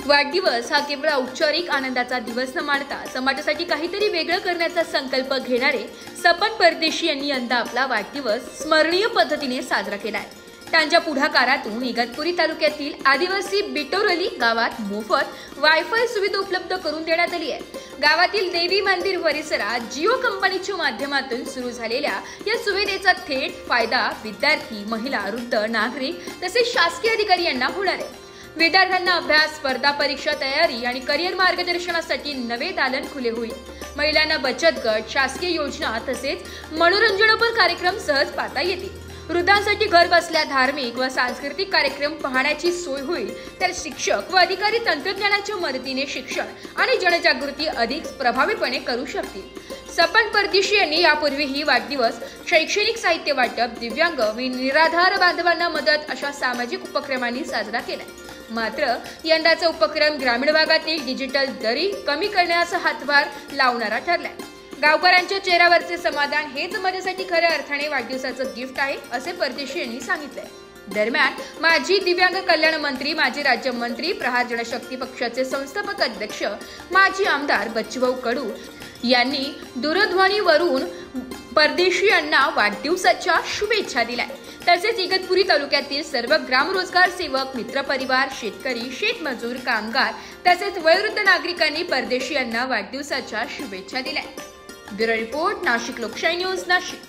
वाढदिवस हा केवळ औपचारिक आनंदाचा दिवस न मानता समाजासाठी काहीतरी वेगळं करण्याचा संकल्प घेणारे सपन परदेशी यांनी यंदा आपला वाढदिवस स्मरणीय पद्धतीने साजरा केलाय। त्यांच्या पुढाकारातून इगतपुरी तालुक्यातील आदिवासी बिटोरली गावात मोफत वायफाय सुविधा उपलब्ध करून देण्यात आली आहे। गावातील देवी मंदिर परिसरात जिओ कंपनीच्या माध्यमातून सुरू झालेल्या या सुविधेचा थेट फायदा विद्यार्थी, महिला, वृद्ध, नागरिक तसेच शासकीय अधिकारी यांना होणार आहे। विद्यार्थ्यांना अभ्यास, स्पर्धा परीक्षा तयारी आणि करिअर मार्गदर्शनासाठी नवे दालन खुले होईल। महिलांना बचत गट, शासकीय योजना तसेच मनोरंजनपर कार्यक्रम सहज पाहता येतील। वृद्धांसाठी घर बसल्या धार्मिक व सांस्कृतिक कार्यक्रम पाहण्याची सोय होईल। तर शिक्षक व अधिकारी तंत्रज्ञानाच्या मदतीने शिक्षण आणि जनजागृती अधिक प्रभावीपणे करू शकतील। सपन परदेशी यांनी यापूर्वीही वाढदिवस, शैक्षणिक साहित्य वाटप, दिव्यांग व निराधार बांधवांना मदत अशा सामाजिक उपक्रमांनी साजरा केलाय। मात्र यंदाचा उपक्रम ग्रामीण भागातील डिजिटल दरी कमी करण्याचा हातभार लावणारा ठरलाय। गावकऱ्यांच्या चेहऱ्यावरचे समाधान हेच माझ्यासाठी खऱ्या अर्थाने वाढदिवसाचं गिफ्ट आहे, असे परदेशी यांनी सांगितलंय। दरम्यान माजी दिव्यांग कल्याण मंत्री, माजी राज्यमंत्री, प्रहार जनशक्ती पक्षाचे संस्थापक अध्यक्ष, माजी आमदार बच्चूभाऊ कडू यांनी दूरध्वनीवरून परदेशी यांना वाढदिवसाच्या शुभेच्छा दिल्या। तसेच इगतपुरी तालुक्यातील सर्व ग्राम रोजगार सेवक, मित्रपरिवार, शेतकरी, शेतमजूर, कामगार तसेच वयोवृद्ध नागरिकांनी परदेशी यांना वाढदिवसाच्या शुभेच्छा दिल्या। ब्युरो रिपोर्ट, नाशिक लोकशाही न्यूज, नाशिक।